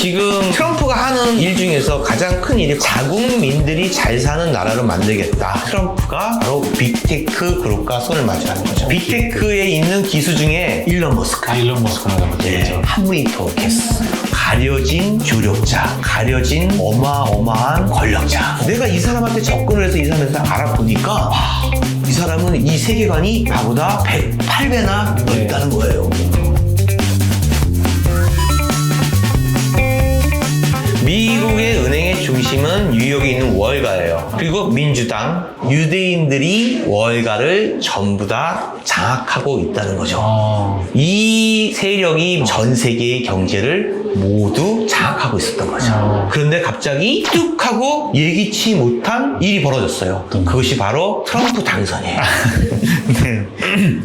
지금 트럼프가 하는 일 중에서 가장 큰 일이 자국민들이 잘 사는 나라로 만들겠다. 트럼프가 바로 빅테크 그룹과 손을 맞이하는 거죠. 빅테크에 있는 기수 중에 일론 머스크. 일론 머스크라는 거죠. 네, 한무이토 게스. 가려진 조력자, 가려진 어마어마한 권력자. 내가 이 사람한테 접근을 해서 이 사람한테 알아보니까 와, 이 사람은 이 세계관이 나보다 108배나 넓다는 거예요. 미국의 은행의 중심은 뉴욕에 있는 월가예요. 그리고 민주당, 유대인들이 월가를 전부 다 장악하고 있다는 거죠. 이 세력이 전 세계의 경제를 모두 장악하고 있었던 거죠. 그런데 갑자기 뚝 하고 예기치 못한 일이 벌어졌어요. 그것이 바로 트럼프 당선이에요.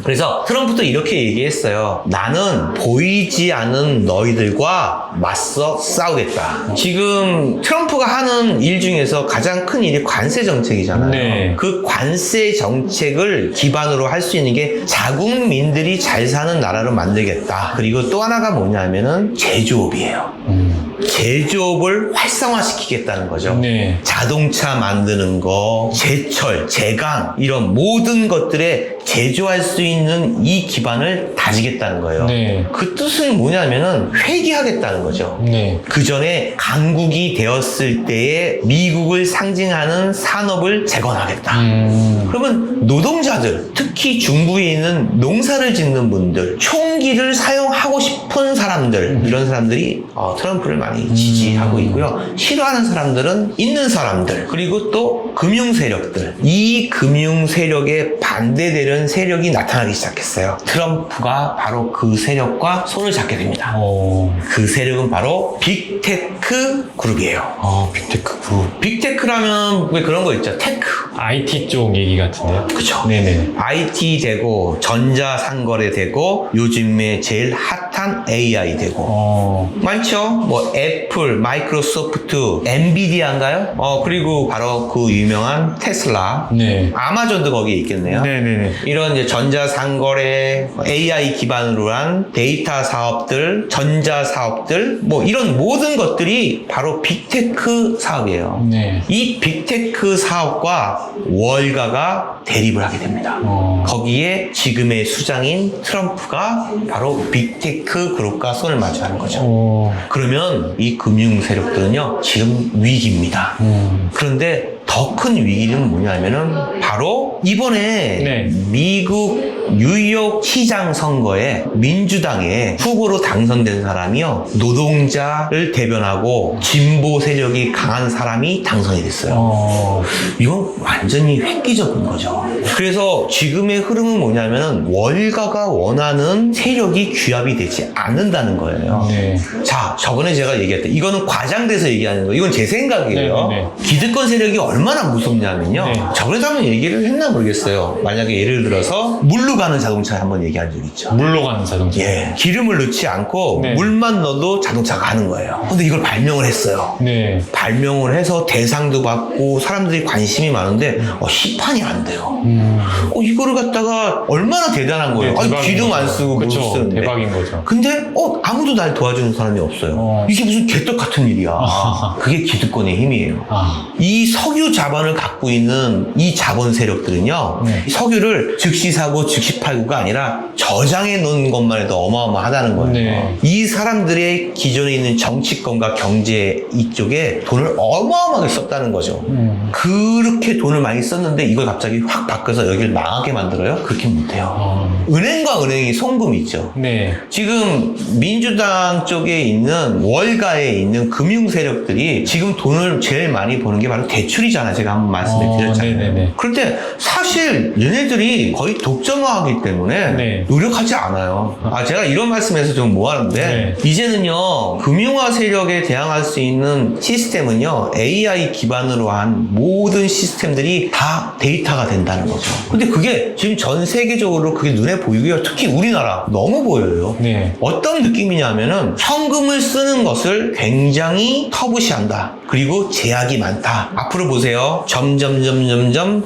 그래서 트럼프도 이렇게 얘기했어요. 나는 보이지 않는 너희들과 맞서 싸우겠다. 지금 트럼프가 하는 일 중에서 가장 큰 일이 관세 정책이잖아요. 네. 그 관세 정책을 기반으로 할 수 있는 게 자국민들이 잘 사는 나라로 만들겠다. 그리고 또 하나가 뭐냐면은 제조업이에요. 제조업을 활성화시키겠다는 거죠. 네. 자동차 만드는 거, 제철, 제강 이런 모든 것들에 제조할 수 있는 이 기반을 다지겠다는 거예요. 네. 그 뜻은 뭐냐면은 회귀하겠다는 거죠. 네. 그 전에 강국이 되었을 때의 미국을 상징하는 산업을 재건하겠다. 그러면 노동자들, 특히 중부에 있는 농사를 짓는 분들, 총기를 사용하고 싶은 사람들, 이런 사람들이 트럼프를 많이 지지하고 있고요. 싫어하는 사람들은 있는 사람들, 그리고 또 금융 세력들. 이 금융 세력에 반대되는 세력이 나타나기 시작했어요. 트럼프가 바로 그 세력과 손을 잡게 됩니다. 그 세력은 바로 빅테크 그룹이에요. 빅테크 그룹. 빅테크라면 왜 그런 거 있죠? 테크. IT 쪽 얘기 같은데요? 그쵸. 네네. IT 되고 전자상거래 되고 요즘에 제일 핫한 AI 되고 많죠? 뭐 애플, 마이크로소프트, 엔비디아인가요? 그리고 바로 그 유명한 테슬라. 네. 아마존도 거기에 있겠네요. 네네네. 이런 이제 전자상거래, AI 기반으로 한 데이터 사업들, 전자 사업들, 뭐 이런 모든 것들이 바로 빅테크 사업이에요. 네. 이 빅테크 사업과 월가가 대립을 하게 됩니다. 거기에 지금의 수장인 트럼프가 바로 빅테크 그룹과 손을 마주하는 거죠. 그러면 이 금융 세력들은요, 지금 위기입니다. 그런데 더 큰 위기는 뭐냐면은 바로 이번에 네. 미국 뉴욕 시장 선거에 민주당의 후보로 당선된 사람이요, 노동자를 대변하고 진보 세력이 강한 사람이 당선이 됐어요. 이건 완전히 획기적인 거죠. 그래서 지금의 흐름은 뭐냐면은 월가가 원하는 세력이 규합이 되지 않는다는 거예요. 네. 자, 저번에 제가 얘기했던 이거는 과장돼서 얘기하는 거, 이건 제 생각이에요. 네. 기득권 세력이 얼마나 무섭냐면요. 네. 저번에도 한번 얘기를 했나 모르겠어요. 만약에 예를 들어서 물로 가는 자동차 한번 얘기한 적 있죠. 물로 가는 자동차. 예, 기름을 넣지 않고 네. 물만 넣어도 자동차가 가는 거예요. 근데 이걸 발명을 했어요. 네. 발명을 해서 대상도 받고 사람들이 관심이 많은데 시판이 안 돼요. 이거를 갖다가 얼마나 대단한 거예요. 네, 대박인 기름 안 거죠. 쓰고 물 그쵸, 쓰는데. 대박인 거죠. 근데 아무도 날 도와주는 사람이 없어요. 이게 무슨 개떡 같은 일이야. 그게 기득권의 힘이에요. 이 석유 자본을 갖고 있는 이 자본 세력들은요, 네. 이 석유를 즉시 사고 즉시 팔고가 아니라 저장해 놓은 것만 해도 어마어마하다는 거예요. 네. 이 사람들의 기존에 있는 정치권과 경제 이쪽에 돈을 어마어마하게 썼다는 거죠. 그렇게 돈을 많이 썼는데 이걸 갑자기 확 바꿔서 여기를 망하게 만들어요? 그렇게 못해요. 은행과 은행이 송금 있죠. 네. 지금 민주당 쪽에 있는 월가에 있는 금융 세력들이 지금 돈을 제일 많이 버는 게 바로 대출이잖아요. 제가 한번 말씀을 드렸잖아요. 네네네. 그런데 사실 얘네들이 거의 독점화하기 때문에 네. 노력하지 않아요. 제가 이런 말씀에서 좀 뭐하는데, 네. 이제는요, 금융화 세력에 대항할 수 있는 시스템은요, AI 기반으로 한 모든 시스템들이 다 데이터가 된다는 거죠. 근데 그게 지금 전 세계적으로 그게 눈에 보이고요. 특히 우리나라 너무 보여요. 네. 어떤 느낌이냐면은 현금을 쓰는 것을 굉장히 터부시한다. 그리고 제약이 많다. 앞으로 보세요. 보세요. 점점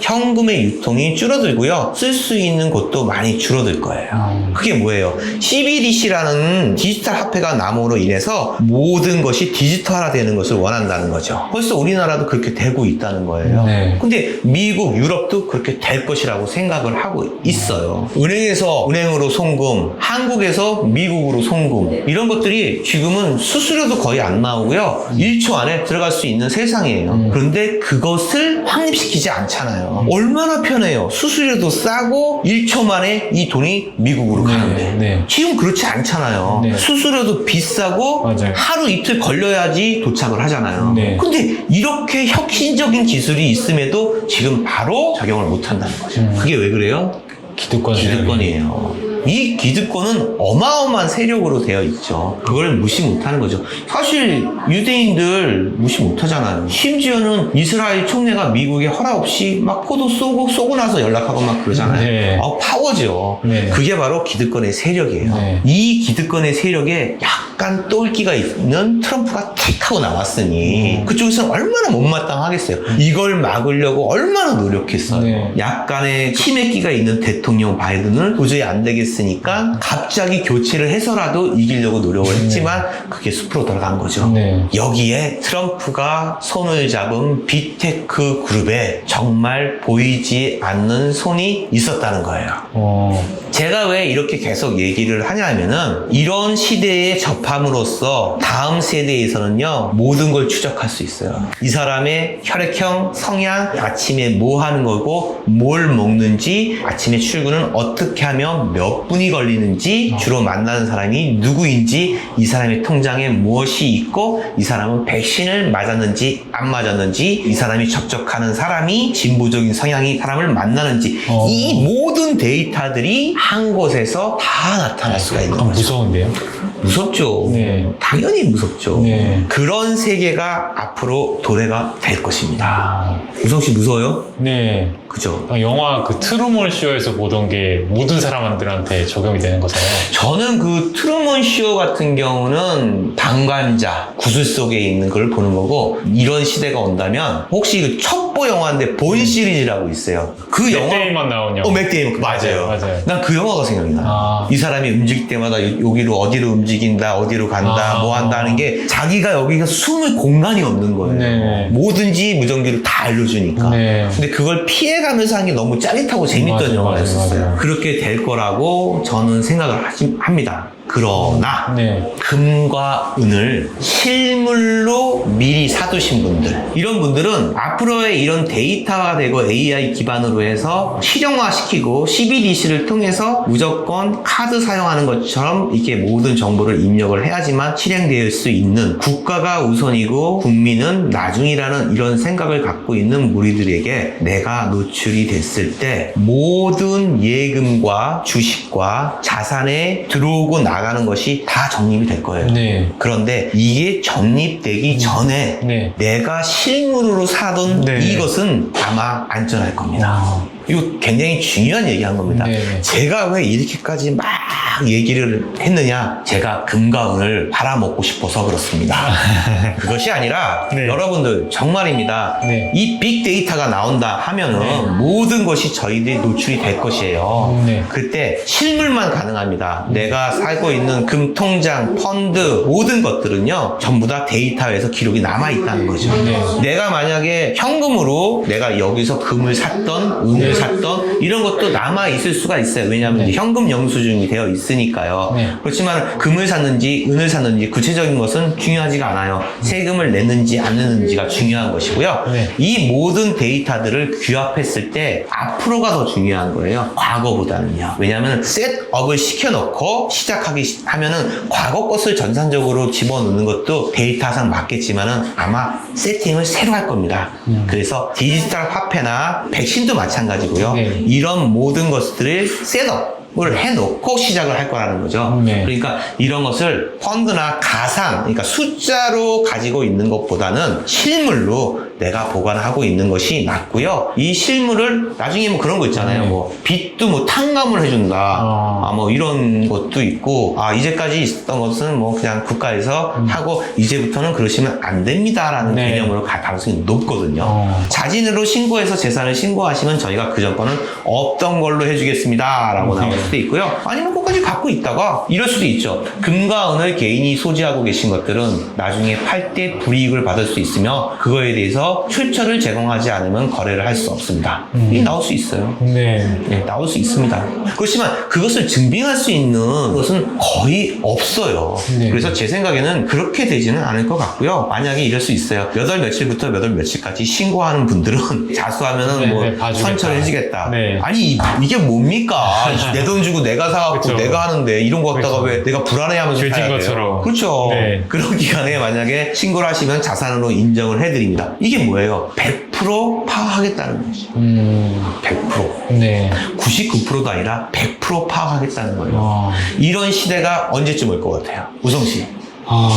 현금의 유통이 줄어들고요. 쓸 수 있는 곳도 많이 줄어들 거예요. 그게 뭐예요? CBDC라는 디지털 화폐가 남으로 인해서 모든 것이 디지털화되는 것을 원한다는 거죠. 벌써 우리나라도 그렇게 되고 있다는 거예요. 네. 근데 미국, 유럽도 그렇게 될 것이라고 생각을 하고 있어요. 은행에서 은행으로 송금, 한국에서 미국으로 송금, 이런 것들이 지금은 수수료도 거의 안 나오고요. 1초 안에 들어갈 수 있는 세상이에요. 그런데 그것을 확립시키지 않잖아요. 얼마나 편해요. 수수료도 싸고 1초 만에 이 돈이 미국으로 가는데. 네. 지금 그렇지 않잖아요. 네. 수수료도 비싸고 맞아요. 하루 이틀 걸려야지 도착을 하잖아요. 네. 근데 이렇게 혁신적인 기술이 있음에도 지금 바로 적용을 못 한다는 거죠. 그게 왜 그래요? 기득권 기득권이에요. 이 기득권은 어마어마한 세력으로 되어 있죠. 그걸 무시 못하는 거죠. 사실 유대인들 무시 못하잖아요. 심지어는 이스라엘 총리가 미국에 허락 없이 막 포도 쏘고 나서 연락하고 막 그러잖아요. 네. 파워죠. 네. 그게 바로 기득권의 세력이에요. 네. 이 기득권의 세력에 약간 똘끼가 있는 트럼프가 틱 하고 나왔으니 그쪽에서는 얼마나 못마땅하겠어요. 이걸 막으려고 얼마나 노력했어요. 네. 약간의 치매기가 있는 대통령 바이든은 도저히 안 되겠으니까 갑자기 교체를 해서라도 이기려고 노력을 했지만 그게 숲으로 돌아간 거죠. 네. 여기에 트럼프가 손을 잡은 빅테크 그룹에 정말 보이지 않는 손이 있었다는 거예요. 제가 왜 이렇게 계속 얘기를 하냐면은 이런 시대에 접함으로써 다음 세대에서는요 모든 걸 추적할 수 있어요. 이 사람의 혈액형, 성향, 아침에 뭐 하는 거고 뭘 먹는지, 아침에 출근은 어떻게 하면 몇 분이 걸리는지, 주로 만나는 사람이 누구인지, 이 사람의 통장에 무엇이 있고, 이 사람은 백신을 맞았는지 안 맞았는지, 이 사람이 접촉하는 사람이 진보적인 성향이 사람을 만나는지, 이 모든 데이터들이 한 곳에서 다 나타날 수가 있는 거죠. 무서운데요? 무섭죠. 네. 당연히 무섭죠. 네. 그런 세계가 앞으로 도래가 될 것입니다. 우성 씨 무서워요? 네. 그죠? 영화 그 트루먼 쇼에서 보던 게 모든 사람들한테 적용이 되는 거잖아요. 저는 그 트루먼 쇼 같은 경우는 방관자, 구슬 속에 있는 걸 보는 거고, 이런 시대가 온다면 혹시 그 첩보 영화인데 본 시리즈라고 있어요. 그 영화 맷데이먼 나온 영화. 맷 데이먼 맞아요. 맞아요. 난 그 영화가 생각이 나. 이 사람이 움직일 때마다 여기로 어디로 움직인다, 어디로 간다, 뭐 한다는 게 자기가 여기가 숨을 공간이 없는 거예요. 네. 뭐든지 무전기로 다 알려주니까. 네. 근데 그걸 피해가면서 하는 게 너무 짜릿하고 재밌던 맞아요, 영화였었어요. 맞아요. 그렇게 될 거라고 저는 생각을 합니다. 그러나 네. 금과 은을 실물로 미리 사두신 분들, 이런 분들은 앞으로의 이런 데이터가 되고 AI 기반으로 해서 실용화시키고 CBDC를 통해서 무조건 카드 사용하는 것처럼 이렇게 모든 정보를 입력을 해야지만 실행될 수 있는, 국가가 우선이고 국민은 나중이라는 이런 생각을 갖고 있는 무리들에게 내가 노출이 됐을 때 모든 예금과 주식과 자산에 들어오고 나가는 것이 다 적립이 될 거예요. 네. 그런데 이게 적립되기 전에 네. 내가 실물로 사던 네. 이것은 아마 안전할 겁니다. 이거 굉장히 중요한 얘기한 겁니다. 네. 제가 왜 이렇게까지 막 얘기를 했느냐? 제가 금과 은을 팔아먹고 싶어서 그렇습니다. 그것이 아니라 네. 여러분들 정말입니다. 네. 이 빅데이터가 나온다 하면은 모든 것이 저희들이 노출이 될 것이에요. 네. 그때 실물만 가능합니다. 내가 살고 있는 금 통장, 펀드 모든 것들은요 전부 다 데이터에서 기록이 남아있다는 거죠. 네. 내가 만약에 현금으로 내가 여기서 금을 샀던 은을 샀던 이런 것도 남아있을 수가 있어요. 왜냐하면 이제 현금 영수증이 되어 있으니까요. 네. 그렇지만 금을 샀는지 은을 샀는지 구체적인 것은 중요하지가 않아요. 세금을 냈는지 안 냈는지가 중요한 것이고요. 네. 이 모든 데이터들을 규합했을 때 앞으로가 더 중요한 거예요. 과거보다는요. 왜냐하면 셋업을 시켜놓고 시작하기 하면은 과거 것을 전산적으로 집어넣는 것도 데이터상 맞겠지만은 아마 세팅을 새로 할 겁니다. 그래서 디지털 화폐나 백신도 마찬가지고요. 네. 이런 모든 것들을 셋업을 해놓고 시작을 할 거라는 거죠. 네. 그러니까 이런 것을 펀드나 가상, 그러니까 숫자로 가지고 있는 것보다는 실물로 내가 보관하고 있는 것이 맞고요. 이 실물을 나중에 뭐 그런 거 있잖아요. 뭐 빚도 뭐 탕감을 해준다. 뭐 이런 것도 있고, 이제까지 있었던 것은 뭐 그냥 국가에서 하고 이제부터는 그러시면 안 됩니다라는 네. 개념으로 갈 가능성이 높거든요. 자진으로 신고해서 재산을 신고하시면 저희가 그 정권은 없던 걸로 해주겠습니다라고 나올 수도 있고요. 아니면 끝까지 갖고 있다가 이럴 수도 있죠. 금과 은을 개인이 소지하고 계신 것들은 나중에 팔 때 불이익을 받을 수 있으며 그거에 대해서 출처를 제공하지 않으면 거래를 할 수 없습니다. 이게 나올 수 있어요. 네. 네, 나올 수 있습니다. 그렇지만 그것을 증빙할 수 있는 것은 거의 없어요. 네. 그래서 제 생각에는 그렇게 되지는 않을 것 같고요. 만약에 이럴 수 있어요. 몇 월 며칠부터 몇 월 며칠까지 신고하는 분들은 자수하면은 네, 뭐 네, 봐주겠다. 선처를 해주겠다. 네. 아니 이게 뭡니까? 내 돈 주고 내가 사갖고 그쵸. 내가 하는데 이런 거 갖다가 그쵸. 왜 내가 불안해하면서 죄진 사야 돼요? 것처럼. 그렇죠. 네. 그런 기간에 만약에 신고를 하시면 자산으로 인정을 해드립니다. 이게 뭐예요? 100% 파악하겠다는 거지. 100%. 네. 99%도 아니라 100% 파악하겠다는 거예요. 이런 시대가 언제쯤 올 것 같아요? 우성 씨.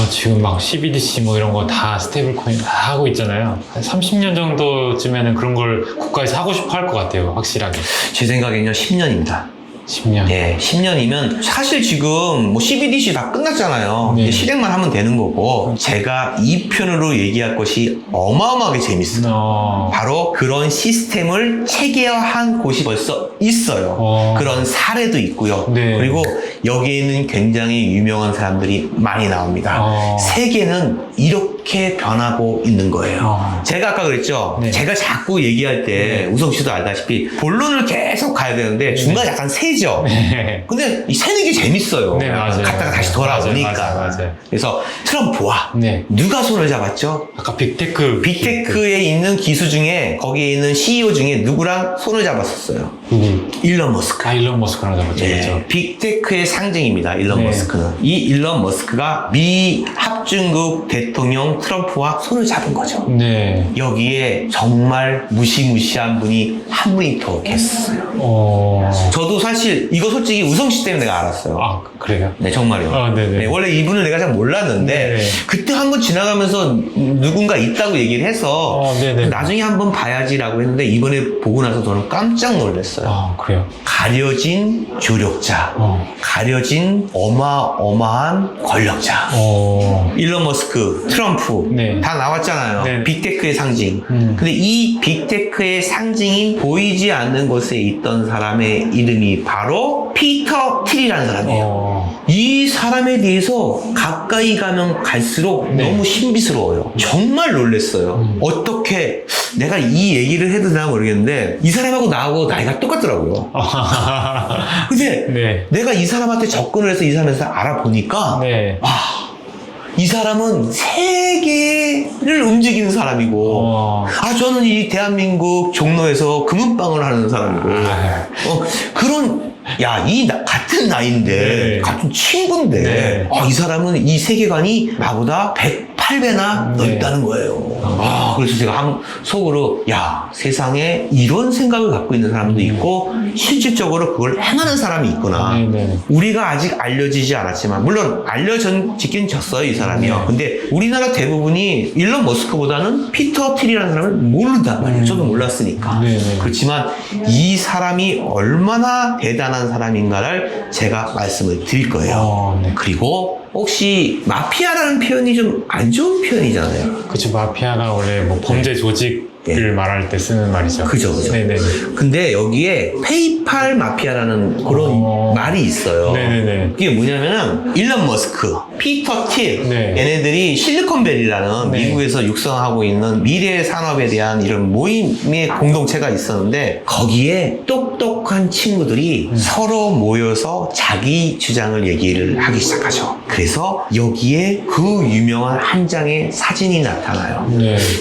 지금 막 CBDC 뭐 이런 거 다 스테이블 코인 다 하고 있잖아요. 한 30년 정도쯤에는 그런 걸 국가에서 하고 싶어 할 것 같아요. 확실하게. 제 생각에는요, 10년입니다. 10년. 네, 10년이면 사실 지금 뭐 CBDC 다 끝났잖아요. 네. 이제 실행만 하면 되는 거고, 제가 이 편으로 얘기할 것이 어마어마하게 재밌어요. 바로 그런 시스템을 체계화한 곳이 벌써 있어요. 그런 사례도 있고요. 네. 그리고 여기에는 굉장히 유명한 사람들이 많이 나옵니다. 세계는 이렇게 변하고 있는 거예요. 제가 아까 그랬죠. 네. 제가 자꾸 얘기할 때 우성 씨도 알다시피 본론을 계속 가야 되는데 중간에 약간 새죠. 네. 근데 이 새는 게 재밌어요. 네, 맞아요. 갔다가 다시 돌아오니까. 맞아요. 그래서 트럼프와 네. 누가 손을 잡았죠? 아까 빅테크. 빅테크에 있는 기수 중에 거기에 있는 CEO 중에 누구랑 손을 잡았었어요? 누구? 일론 머스크. 일론 머스크랑 잡았죠. 네, 그렇죠. 빅테크의 상징입니다. 일론 네. 머스크는. 이 일론 머스크가 미 합중국 대통령 트럼프와 손을 잡은 거죠. 네. 여기에 정말 무시무시한 분이 한 분이 더 계셨어요. 저도 사실 이거 솔직히 우성 씨 때문에 내가 알았어요. 그래요? 네, 정말요. 네네. 네, 원래 이분을 내가 잘 몰랐는데 네네. 그때 한번 지나가면서 누군가 있다고 얘기를 해서 네네. 나중에 한번 봐야지라고 했는데 이번에 보고 나서 저는 깜짝 놀랐어요. 그래요? 가려진 조력자, 가려진 어마어마한 권력자. 일론 머스크, 트럼프 네. 다 나왔잖아요. 네. 빅테크의 상징. 근데 이 빅테크의 상징인 보이지 않는 곳에 있던 사람의 이름이 바로 피터 틸이라는 사람이에요. 이 사람에 대해서 가까이 가면 갈수록 네. 너무 신비스러워요. 정말 놀랐어요. 어떻게 내가 이 얘기를 해도 되나 모르겠는데 이 사람하고 나하고 나이가 똑같더라고요. 근데 네. 내가 이 사람한테 접근을 해서 이 사람에서 알아보니까 네. 이 사람은 세계를 움직이는 사람이고 저는 이 대한민국 종로에서 금은방을 하는 사람이고 그런 같은 나이인데 네. 같은 친구인데 네. 이 사람은 이 세계관이 나보다 108배나 넓다는 거예요. 그래서 제가 속으로 세상에 이런 생각을 갖고 있는 사람도 있고 실질적으로 그걸 행하는 사람이 있구나. 네. 우리가 아직 알려지지 않았지만 물론 알려졌긴 졌어요, 이 사람이요. 근데 우리나라 대부분이 일론 머스크보다는 피터 틸이라는 사람을 모른단 말이에요. 저도 몰랐으니까. 그렇지만 이 사람이 얼마나 대단한 사람인가를 제가 말씀을 드릴 거예요. 그리고 혹시 마피아라는 표현이 좀 안 좋은 표현이잖아요. 그쵸. 마피아가 원래 뭐 범죄 조직을 말할 때 쓰는 말이죠. 그죠. 네네. 근데 여기에 페이팔 마피아라는 그런 말이 있어요. 네네네. 그게 뭐냐면은 일론 머스크, 피터 틸 얘네들이 실리콘밸리라는 미국에서 육성하고 있는 미래 산업에 대한 이런 모임의 공동체가 있었는데 거기에 똑똑한 친구들이 서로 모여서 자기 주장을 얘기를 하기 시작하죠. 그래서 여기에 그 유명한 한 장의 사진이 나타나요.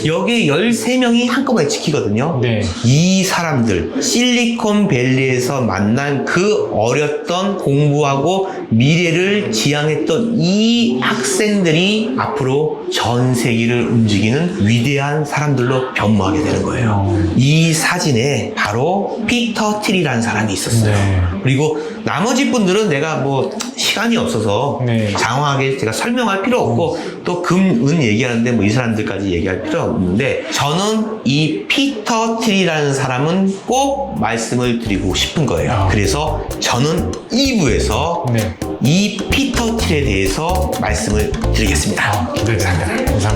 여기에 13명이 한꺼번에 찍히거든요. 이 사람들 실리콘밸리에서 만난 그 어렸던 공부하고 미래를 지향했던 이 학생들이 앞으로 전 세계를 움직이는 위대한 사람들로 변모하게 되는 거예요. 이 사진에 바로 피터 틸이라는 사람이 있었어요. 네. 그리고 나머지 분들은 내가 뭐 시간이 없어서 네. 장황하게 제가 설명할 필요 없고 또 금, 은 얘기하는데 뭐 이 사람들까지 얘기할 필요 없는데 저는 이 피터 틸이라는 사람은 꼭 말씀을 드리고 싶은 거예요. 그래서 저는 2부에서 네. 이 피터 틸에 대해서 말씀을 드리겠습니다. 기대됩니다. 감사합니다.